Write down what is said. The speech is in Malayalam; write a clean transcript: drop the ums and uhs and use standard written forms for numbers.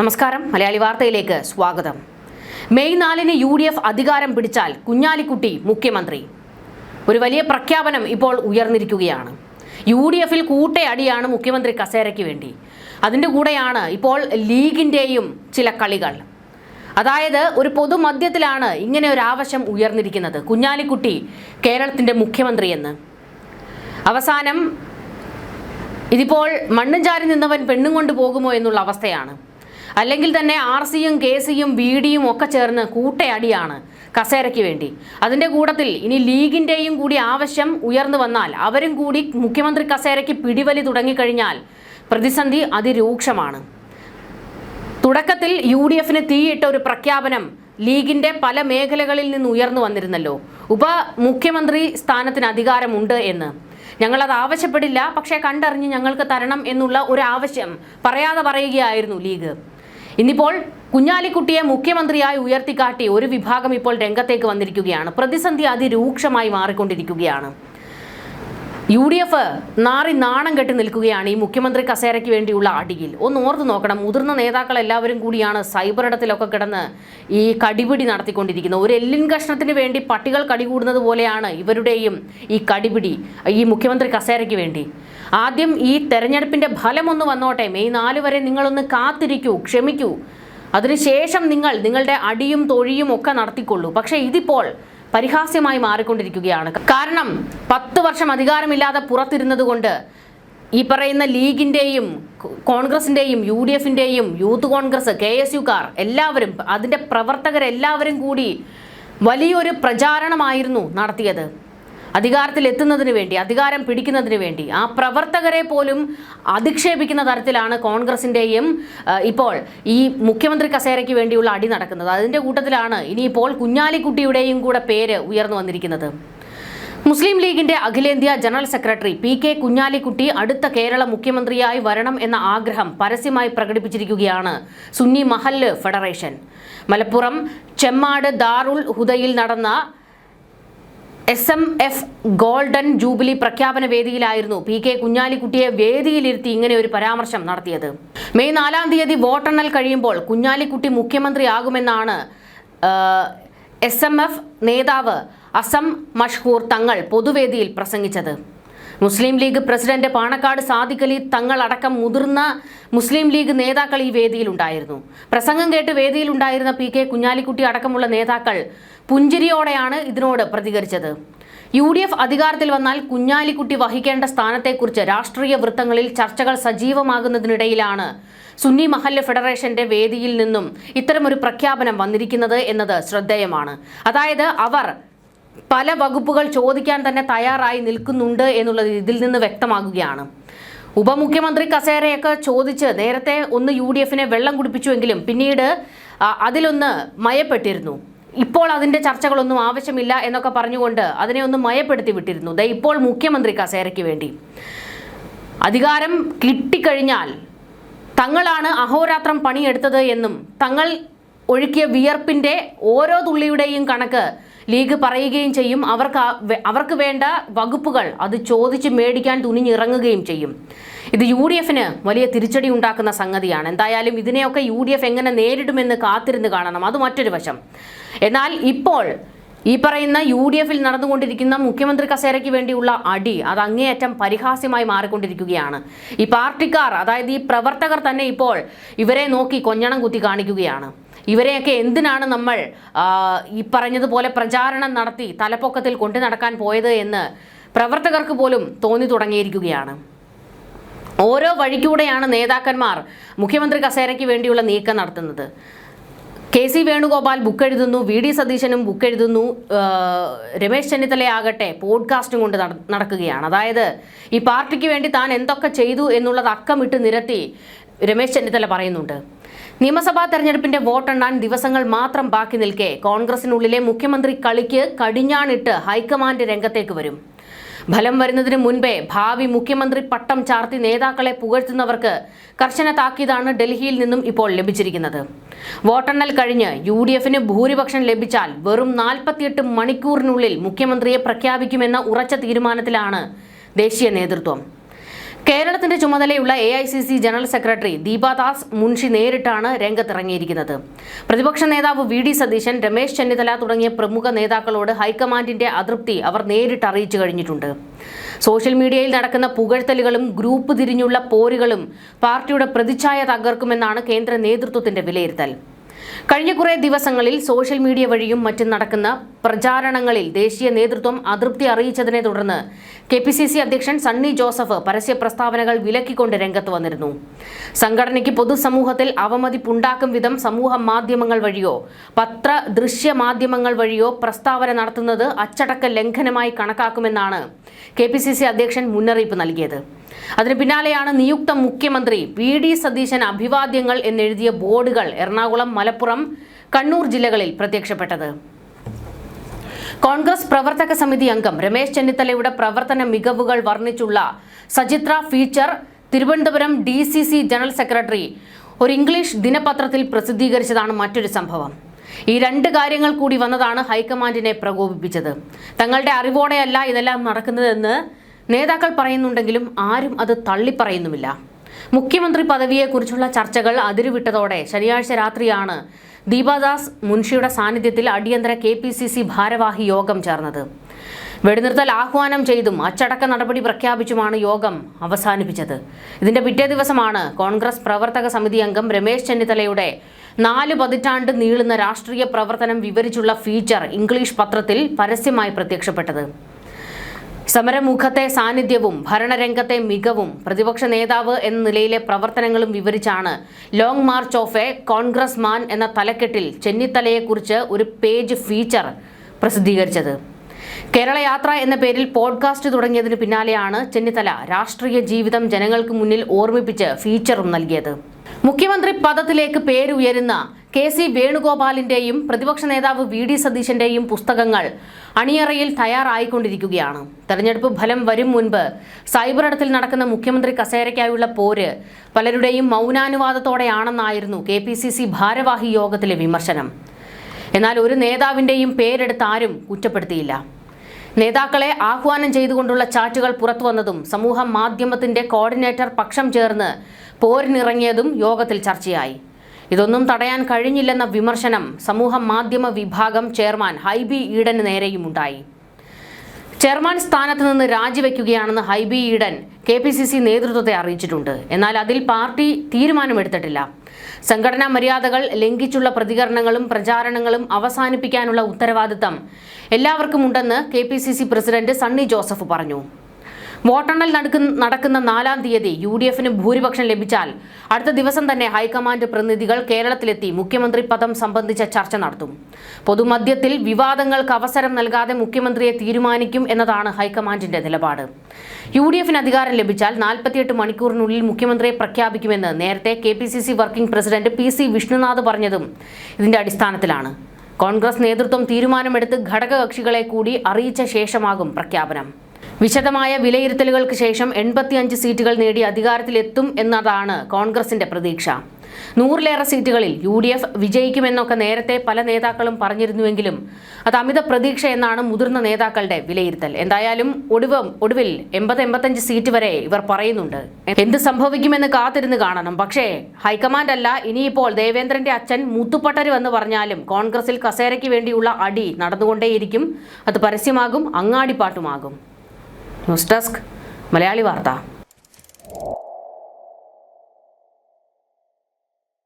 നമസ്കാരം, മലയാളി വാർത്തയിലേക്ക് സ്വാഗതം. മെയ് 4-ന് UDF അധികാരം പിടിച്ചാൽ കുഞ്ഞാലിക്കുട്ടി മുഖ്യമന്ത്രി. ഒരു വലിയ പ്രഖ്യാപനം ഇപ്പോൾ ഉയർന്നിരിക്കുകയാണ്. UDFൽ കൂട്ടയടിയാണ് മുഖ്യമന്ത്രി കസേരയ്ക്ക് വേണ്ടി. അതിൻ്റെ കൂടെയാണ് ഇപ്പോൾ ലീഗിൻ്റെയും ചില കളികൾ. അതായത് ഒരു പൊതുമധ്യത്തിലാണ് ഇങ്ങനെ ഒരു ആവശ്യം ഉയർന്നിരിക്കുന്നത്, കുഞ്ഞാലിക്കുട്ടി കേരളത്തിൻ്റെ മുഖ്യമന്ത്രി എന്ന്. അവസാനം ഇതിപ്പോൾ മണ്ണും ചാരി നിന്നവൻ പെണ്ണും കൊണ്ട് പോകുമോ എന്നുള്ള അവസ്ഥയാണ്. അല്ലെങ്കിൽ തന്നെ RCയും KCയും BDയും ഒക്കെ ചേർന്ന് കൂട്ടയടിയാണ് കസേരയ്ക്ക് വേണ്ടി. അതിൻ്റെ കൂട്ടത്തിൽ ഇനി ലീഗിൻ്റെയും കൂടി ആവശ്യം ഉയർന്നു വന്നാൽ, അവരും കൂടി മുഖ്യമന്ത്രി കസേരയ്ക്ക് പിടിവലി തുടങ്ങിക്കഴിഞ്ഞാൽ പ്രതിസന്ധി അതിരൂക്ഷമാണ്. തുടക്കത്തിൽ UDFന് തീയിട്ട ഒരു പ്രഖ്യാപനം ലീഗിൻ്റെ പല മേഖലകളിൽ നിന്ന് ഉയർന്നു വന്നിരുന്നല്ലോ. ഉപമുഖ്യമന്ത്രി സ്ഥാനത്തിന് അധികാരമുണ്ട് എന്ന്. ഞങ്ങളത് ആവശ്യപ്പെടില്ല, പക്ഷേ കണ്ടറിഞ്ഞ് ഞങ്ങൾക്ക് തരണം എന്നുള്ള ഒരു ആവശ്യം പറയാതെ പറയുകയായിരുന്നു ലീഗ്. ഇന്നിപ്പോൾ കുഞ്ഞാലിക്കുട്ടിയെ മുഖ്യമന്ത്രിയായി ഉയർത്തിക്കാട്ടി ഒരു വിഭാഗം ഇപ്പോൾ രംഗത്തേക്ക് വന്നിരിക്കുകയാണ്. പ്രതിസന്ധി അതിരൂക്ഷമായി മാറിക്കൊണ്ടിരിക്കുകയാണ്. UDF നാണം കെട്ടി നിൽക്കുകയാണ് ഈ മുഖ്യമന്ത്രി കസേരയ്ക്ക് വേണ്ടിയുള്ള അടിയിൽ. ഒന്ന് ഓർത്തു നോക്കണം, മുതിർന്ന നേതാക്കൾ എല്ലാവരും കൂടിയാണ് സൈബർ ഇടത്തിലൊക്കെ കിടന്ന് ഈ കടിപിടി നടത്തിക്കൊണ്ടിരിക്കുന്നത്. ഒരു എല്ലിൻ കഷ്ണത്തിന് വേണ്ടി പട്ടികൾ കടികൂടുന്നത് പോലെയാണ് ഇവരുടെയും ഈ കടിപിടി ഈ മുഖ്യമന്ത്രി കസേരയ്ക്ക് വേണ്ടി. ആദ്യം ഈ തെരഞ്ഞെടുപ്പിൻ്റെ ഫലം ഒന്ന് വന്നോട്ടെ. മെയ് 4 വരെ നിങ്ങളൊന്ന് കാത്തിരിക്കൂ, ക്ഷമിക്കൂ. അതിനുശേഷം നിങ്ങളുടെ അടിയും തൊഴിയും ഒക്കെ നടത്തിക്കൊള്ളൂ. പക്ഷേ ഇതിപ്പോൾ പരിഹാസ്യമായി മാറിക്കൊണ്ടിരിക്കുകയാണ്. കാരണം 10 വർഷം അധികാരമില്ലാതെ പുറത്തിരുന്നത് കൊണ്ട് ഈ പറയുന്ന ലീഗിൻ്റെയും കോൺഗ്രസിൻ്റെയും UDFൻ്റെയും യൂത്ത് കോൺഗ്രസ്, KSUക്കാർ എല്ലാവരും, അതിൻ്റെ പ്രവർത്തകരെല്ലാവരും കൂടി വലിയൊരു പ്രചാരണമായിരുന്നു നടത്തിയത് അധികാരത്തിൽ എത്തുന്നതിന് വേണ്ടി, അധികാരം പിടിക്കുന്നതിന് വേണ്ടി. ആ പ്രവർത്തകരെ പോലും അധിക്ഷേപിക്കുന്ന തരത്തിലാണ് കോൺഗ്രസിൻ്റെയും ഇപ്പോൾ ഈ മുഖ്യമന്ത്രി കസേരയ്ക്ക് വേണ്ടിയുള്ള അടി നടക്കുന്നത്. അതിൻ്റെ കൂട്ടത്തിലാണ് ഇനിയിപ്പോൾ കുഞ്ഞാലിക്കുട്ടിയുടെയും കൂടെ പേര് ഉയർന്നു വന്നിരിക്കുന്നത്. മുസ്ലിം ലീഗിന്റെ അഖിലേന്ത്യാ ജനറൽ സെക്രട്ടറി PK കുഞ്ഞാലിക്കുട്ടി അടുത്ത കേരള മുഖ്യമന്ത്രിയായി വരണം എന്ന ആഗ്രഹം പരസ്യമായി പ്രകടിപ്പിച്ചിരിക്കുകയാണ് സുന്നി മഹല്ല് ഫെഡറേഷൻ. മലപ്പുറം ചെമ്മാട് ദാറുൽ ഹുദയിൽ നടന്ന SMF ഗോൾഡൻ ജൂബിലി പ്രഖ്യാപന വേദിയിലായിരുന്നു PK കുഞ്ഞാലിക്കുട്ടിയെ വേദിയിലിരുത്തി ഇങ്ങനെ ഒരു പരാമർശം നടത്തിയത്. മെയ് 4-ാം തീയതി വോട്ടെണ്ണൽ കഴിയുമ്പോൾ കുഞ്ഞാലിക്കുട്ടി മുഖ്യമന്ത്രിയാകുമെന്നാണ് SMF നേതാവ് അസം മഷ്ഹൂർ തങ്ങൾ പൊതുവേദിയിൽ പ്രസംഗിച്ചത്. മുസ്ലിം ലീഗ് പ്രസിഡന്റ് പാണക്കാട് സാദിഖ് അലി തങ്ങൾ അടക്കം മുതിർന്ന മുസ്ലിം ലീഗ് നേതാക്കൾ ഈ വേദിയിലുണ്ടായിരുന്നു. പ്രസംഗം കേട്ട് വേദിയിലുണ്ടായിരുന്ന PK കുഞ്ഞാലിക്കുട്ടി അടക്കമുള്ള നേതാക്കൾ പുഞ്ചിരിയോടെയാണ് ഇതിനോട് പ്രതികരിച്ചത്. UDF അധികാരത്തിൽ വന്നാൽ കുഞ്ഞാലിക്കുട്ടി വഹിക്കേണ്ട സ്ഥാനത്തെക്കുറിച്ച് രാഷ്ട്രീയ വൃത്തങ്ങളിൽ ചർച്ചകൾ സജീവമാകുന്നതിനിടയിലാണ് സുന്നി മഹല്ല് ഫെഡറേഷന്റെ വേദിയിൽ നിന്നും ഇത്തരമൊരു പ്രഖ്യാപനം വന്നിരിക്കുന്നത് എന്നത് ശ്രദ്ധേയമാണ്. അതായത് അവർ പല വകുപ്പുകൾ ചോദിക്കാൻ തന്നെ തയ്യാറായി നിൽക്കുന്നുണ്ട് എന്നുള്ളത് ഇതിൽ നിന്ന് വ്യക്തമാകുകയാണ്. ഉപമുഖ്യമന്ത്രി കസേരയൊക്കെ ചോദിച്ച് നേരത്തെ ഒന്ന് UDFനെ വെള്ളം കുടിപ്പിച്ചുവെങ്കിലും പിന്നീട് അതിലൊന്ന് മയപ്പെട്ടിരുന്നു. ഇപ്പോൾ അതിൻ്റെ ചർച്ചകളൊന്നും ആവശ്യമില്ല എന്നൊക്കെ പറഞ്ഞുകൊണ്ട് അതിനെ ഒന്ന് മയപ്പെടുത്തി വിട്ടിരുന്നു. ഇപ്പോൾ മുഖ്യമന്ത്രി കസേരയ്ക്ക് വേണ്ടി അധികാരം കിട്ടിക്കഴിഞ്ഞാൽ തങ്ങളാണ് അഹോരാത്രം പണിയെടുത്തത് എന്നും തങ്ങൾ ഒഴുക്കിയ വിയർപ്പിൻ്റെ ഓരോ തുള്ളിയുടെയും കണക്ക് ലീഗ് പറയുകയും ചെയ്യും. അവർക്ക് വേണ്ട വകുപ്പുകൾ അത് ചോദിച്ച് മേടിക്കാൻ തുനിഞ്ഞിറങ്ങുകയും ചെയ്യും. ഇത് UDFന് വലിയ തിരിച്ചടി ഉണ്ടാക്കുന്ന സംഗതിയാണ്. എന്തായാലും ഇതിനെയൊക്കെ UDF എങ്ങനെ നേരിടുമെന്ന് കാത്തിരുന്ന് കാണണം. അത് മറ്റൊരു വശം. എന്നാൽ ഇപ്പോൾ ഈ പറയുന്ന UDFൽ നടന്നുകൊണ്ടിരിക്കുന്ന മുഖ്യമന്ത്രി കസേരയ്ക്ക് വേണ്ടിയുള്ള അടി അത് അങ്ങേയറ്റം പരിഹാസ്യമായി മാറിക്കൊണ്ടിരിക്കുകയാണ്. ഈ പാർട്ടിക്കാർ, അതായത് ഈ പ്രവർത്തകർ തന്നെ ഇപ്പോൾ ഇവരെ നോക്കി കൊഞ്ഞണം കുത്തി കാണിക്കുകയാണ്. ഇവരെയൊക്കെ എന്തിനാണ് നമ്മൾ ഈ പറഞ്ഞതുപോലെ പ്രചാരണം നടത്തി തലപ്പൊക്കത്തിൽ കൊണ്ടു നടക്കാൻ പോയത് എന്ന് പ്രവർത്തകർക്ക് പോലും തോന്നി തുടങ്ങിയിരിക്കുകയാണ്. ഓരോ വഴിക്കൂടെയാണ് നേതാക്കന്മാർ മുഖ്യമന്ത്രി കസേരയ്ക്ക് വേണ്ടിയുള്ള നീക്കം നടത്തുന്നത്. KC വേണുഗോപാൽ ബുക്ക് എഴുതുന്നു, VD സതീശനും ബുക്ക് എഴുതുന്നു, രമേശ് ചെന്നിത്തലയാകട്ടെ പോഡ്കാസ്റ്റും കൊണ്ട് നടക്കുകയാണ്. അതായത് ഈ പാർട്ടിക്ക് വേണ്ടി താൻ എന്തൊക്കെ ചെയ്തു എന്നുള്ളത് അക്കമിട്ട് നിരത്തി രമേശ് ചെന്നിത്തല പറയുന്നുണ്ട്. നിയമസഭാ തെരഞ്ഞെടുപ്പിന്റെ വോട്ടെണ്ണാൻ ദിവസങ്ങൾ മാത്രം ബാക്കി നിൽക്കെ കോൺഗ്രസിനുള്ളിലെ മുഖ്യമന്ത്രി കളിക്ക് കടിഞ്ഞാണിട്ട് ഹൈക്കമാൻഡ് രംഗത്തേക്ക് വരും. ഫലം വരുന്നതിന് മുൻപേ ഭാവി മുഖ്യമന്ത്രി പട്ടം ചാർത്തി നേതാക്കളെ പുകഴ്ത്തുന്നവർക്ക് കർശന താക്കീതാണ് ഡൽഹിയിൽ നിന്നും ഇപ്പോൾ ലഭിച്ചിരിക്കുന്നത്. വോട്ടെണ്ണൽ കഴിഞ്ഞ് UDFന് ഭൂരിപക്ഷം ലഭിച്ചാൽ വെറും 48 മണിക്കൂറിനുള്ളിൽ മുഖ്യമന്ത്രിയെ പ്രഖ്യാപിക്കുമെന്ന ഉറച്ച തീരുമാനത്തിലാണ് ദേശീയ നേതൃത്വം. കേരളത്തിന്റെ ചുമതലയുള്ള AICC general secretary Deepa Das Munshi നേരിട്ടാണ് രംഗത്തിറങ്ങിയിരിക്കുന്നത്. പ്രതിപക്ഷ നേതാവ് VD സതീശൻ, രമേശ് ചെന്നിത്തല തുടങ്ങിയ പ്രമുഖ നേതാക്കളോട് ഹൈക്കമാൻഡിന്റെ അതൃപ്തി അവർ നേരിട്ട് അറിയിച്ചു കഴിഞ്ഞിട്ടുണ്ട്. സോഷ്യൽ മീഡിയയിൽ നടക്കുന്ന പുകഴ്ത്തലുകളും ഗ്രൂപ്പ് തിരിഞ്ഞുള്ള പോരുകളും പാർട്ടിയുടെ പ്രതിച്ഛായ തകർക്കുമെന്നാണ് കേന്ദ്ര നേതൃത്വത്തിന്റെ വിലയിരുത്തൽ. കഴിഞ്ഞ കുറേ ദിവസങ്ങളിൽ സോഷ്യൽ മീഡിയ വഴിയും മറ്റും നടക്കുന്ന പ്രചാരണങ്ങളിൽ ദേശീയ നേതൃത്വം അതൃപ്തി അറിയിച്ചതിനെ തുടർന്ന് KPCC അധ്യക്ഷൻ സണ്ണി ജോസഫ് പരസ്യ പ്രസ്താവനകൾ വിലക്കിക്കൊണ്ട് രംഗത്ത് വന്നിരുന്നു. സംഘടനയ്ക്ക് പൊതുസമൂഹത്തിൽ അവമതിപ്പുണ്ടാക്കും വിധം സമൂഹ മാധ്യമങ്ങൾ വഴിയോ ദൃശ്യ മാധ്യമങ്ങൾ വഴിയോ പ്രസ്താവന നടത്തുന്നത് അച്ചടക്ക ലംഘനമായി കണക്കാക്കുമെന്നാണ് KPCC അധ്യക്ഷൻ മുന്നറിയിപ്പ് നൽകിയത്. അതിന് പിന്നാലെയാണ് നിയുക്ത മുഖ്യമന്ത്രി VD സതീശൻ അഭിവാദ്യങ്ങൾ എന്നെഴുതിയ ബോർഡുകൾ എറണാകുളം, മലപ്പുറം, കണ്ണൂർ ജില്ലകളിൽ പ്രത്യക്ഷപ്പെട്ടത്. കോൺഗ്രസ് പ്രവർത്തക സമിതി അംഗം രമേശ് ചെന്നിത്തലയുടെ പ്രവർത്തന മികവുകൾ വർണ്ണിച്ചുള്ള സചിത്ര feature Thiruvananthapuram DCC general secretary ഒരു ഇംഗ്ലീഷ് ദിനപത്രത്തിൽ പ്രസിദ്ധീകരിച്ചതാണ് മറ്റൊരു സംഭവം. ഈ രണ്ട് കാര്യങ്ങൾ കൂടി വന്നതാണ് ഹൈക്കമാൻഡിനെ പ്രകോപിപ്പിച്ചത്. തങ്ങളുടെ അറിവോടെയല്ല ഇതെല്ലാം നടക്കുന്നതെന്ന് നേതാക്കൾ പറയുന്നുണ്ടെങ്കിലും ആരും അത് തള്ളിപ്പറയുന്നുമില്ല. മുഖ്യമന്ത്രി പദവിയെക്കുറിച്ചുള്ള ചർച്ചകൾ അതിരുവിട്ടതോടെ ശനിയാഴ്ച രാത്രിയാണ് ദീപാദാസ് മുൻഷിയുടെ സാന്നിധ്യത്തിൽ അടിയന്തര KPCC ഭാരവാഹി യോഗം ചേർന്നത്. വെടിനിർത്തൽ ആഹ്വാനം ചെയ്തും അച്ചടക്ക നടപടി പ്രഖ്യാപിച്ചുമാണ് യോഗം അവസാനിപ്പിച്ചത്. ഇതിന്റെ പിറ്റേ ദിവസമാണ് കോൺഗ്രസ് പ്രവർത്തക സമിതി അംഗം രമേശ് ചെന്നിത്തലയുടെ 4 പതിറ്റാണ്ട് നീളുന്ന രാഷ്ട്രീയ പ്രവർത്തനം വിവരിച്ചുള്ള ഫീച്ചർ ഇംഗ്ലീഷ് പത്രത്തിൽ പരസ്യമായി പ്രത്യക്ഷപ്പെട്ടത്. സമരമുഖത്തെ സാന്നിധ്യവും ഭരണരംഗത്തെ മികവും പ്രതിപക്ഷ നേതാവ് എന്ന നിലയിലെ പ്രവർത്തനങ്ങളും വിവരിച്ചാണ് long march of a Congress man എന്ന തലക്കെട്ടിൽ ചെന്നിത്തലയെക്കുറിച്ച് ഒരു പേജ് ഫീച്ചർ പ്രസിദ്ധീകരിച്ചത്. കേരള യാത്ര എന്ന പേരിൽ പോഡ്കാസ്റ്റ് തുടങ്ങിയതിന് പിന്നാലെയാണ് ചെന്നിത്തല രാഷ്ട്രീയ ജീവിതം ജനങ്ങൾക്ക് മുന്നിൽ ഓർമ്മിപ്പിച്ച് ഫീച്ചറും നൽകിയത്. മുഖ്യമന്ത്രി പദത്തിലേക്ക് പേരുയരുന്ന KC വേണുഗോപാലിന്റെയും പ്രതിപക്ഷ നേതാവ് VD സതീശന്റെയും പുസ്തകങ്ങൾ അണിയറയിൽ തയ്യാറായിക്കൊണ്ടിരിക്കുകയാണ്. തെരഞ്ഞെടുപ്പ് ഫലം വരും മുൻപ് സൈബറിടത്തിൽ നടക്കുന്ന മുഖ്യമന്ത്രി കസേരയ്ക്കായുള്ള പോര് പലരുടെയും മൗനാനുവാദത്തോടെയാണെന്നായിരുന്നു KPCC ഭാരവാഹി യോഗത്തിലെ വിമർശനം. എന്നാൽ ഒരു നേതാവിന്റെയും പേരെടുത്ത് ആരും കുറ്റപ്പെടുത്തിയില്ല. നേതാക്കളെ ആഹ്വാനം ചെയ്തുകൊണ്ടുള്ള ചാറ്റുകൾ പുറത്തുവന്നതും സമൂഹ മാധ്യമത്തിന്റെ കോർഡിനേറ്റർ പക്ഷം ചേർന്ന് പോരിനിറങ്ങിയതും യോഗത്തിൽ ചർച്ചയായി. ഇതൊന്നും തടയാൻ കഴിഞ്ഞില്ലെന്ന വിമർശനം സമൂഹ മാധ്യമ വിഭാഗം ചെയർമാൻ ഹൈബി ഈഡന് നേരെയുമുണ്ടായി. ചെയർമാൻ സ്ഥാനത്ത് നിന്ന് രാജിവെക്കുകയാണെന്ന് ഹൈബി ഈഡൻ KPCC നേതൃത്വത്തെ അറിയിച്ചിട്ടുണ്ട്. എന്നാൽ അതിൽ പാർട്ടി തീരുമാനമെടുത്തിട്ടില്ല. സംഘടനാ മര്യാദകൾ ലംഘിച്ചുള്ള പ്രതികരണങ്ങളും പ്രചാരണങ്ങളും അവസാനിപ്പിക്കാനുള്ള ഉത്തരവാദിത്തം എല്ലാവർക്കും ഉണ്ടെന്ന് KPCC പ്രസിഡന്റ് സണ്ണി ജോസഫ് പറഞ്ഞു. വോട്ടെണ്ണൽ നടക്കുന്ന 4-ാം തീയതി UDFന് ഭൂരിപക്ഷം ലഭിച്ചാൽ അടുത്ത ദിവസം തന്നെ ഹൈക്കമാൻഡ് പ്രതിനിധികൾ കേരളത്തിലെത്തി മുഖ്യമന്ത്രി പദം സംബന്ധിച്ച ചർച്ച നടത്തും. പൊതുമധ്യത്തിൽ വിവാദങ്ങൾക്ക് അവസരം നൽകാതെ മുഖ്യമന്ത്രിയെ തീരുമാനിക്കും എന്നതാണ് ഹൈക്കമാൻഡിന്റെ നിലപാട്. UDFന് അധികാരം ലഭിച്ചാൽ 48 മണിക്കൂറിനുള്ളിൽ മുഖ്യമന്ത്രിയെ പ്രഖ്യാപിക്കുമെന്ന് നേരത്തെ KPCC working president PC Vishnunath പറഞ്ഞതും ഇതിന്റെ അടിസ്ഥാനത്തിലാണ്. കോൺഗ്രസ് നേതൃത്വം തീരുമാനമെടുത്ത് ഘടകകക്ഷികളെ കൂടി അറിയിച്ച ശേഷമാകും പ്രഖ്യാപനം. വിശദമായ വിലയിരുത്തലുകൾക്ക് ശേഷം 85 സീറ്റുകൾ നേടി അധികാരത്തിലെത്തും എന്നതാണ് കോൺഗ്രസിന്റെ പ്രതീക്ഷ. 100-ലേറെ സീറ്റുകളിൽ UDF വിജയിക്കുമെന്നൊക്കെ നേരത്തെ പല നേതാക്കളും പറഞ്ഞിരുന്നുവെങ്കിലും അത് അമിത പ്രതീക്ഷ എന്നാണ് മുതിർന്ന നേതാക്കളുടെ വിലയിരുത്തൽ. എന്തായാലും ഒടുവിൽ 80-85 സീറ്റ് വരെ ഇവർ പറയുന്നുണ്ട്. എന്ത് സംഭവിക്കുമെന്ന് കാത്തിരുന്ന് കാണണം. പക്ഷേ ഹൈക്കമാൻഡ് അല്ല, ഇനിയിപ്പോൾ ദേവേന്ദ്രന്റെ അച്ഛൻ മുത്തുപ്പട്ടര് എന്ന് പറഞ്ഞാലും കോൺഗ്രസിൽ കസേരയ്ക്ക് വേണ്ടിയുള്ള അടി നടന്നുകൊണ്ടേയിരിക്കും. അത് പരസ്യമാകും, അങ്ങാടിപ്പാട്ടുമാകും. ന്യൂസ് ഡെസ്ക്, മലയാളി വാർത്ത.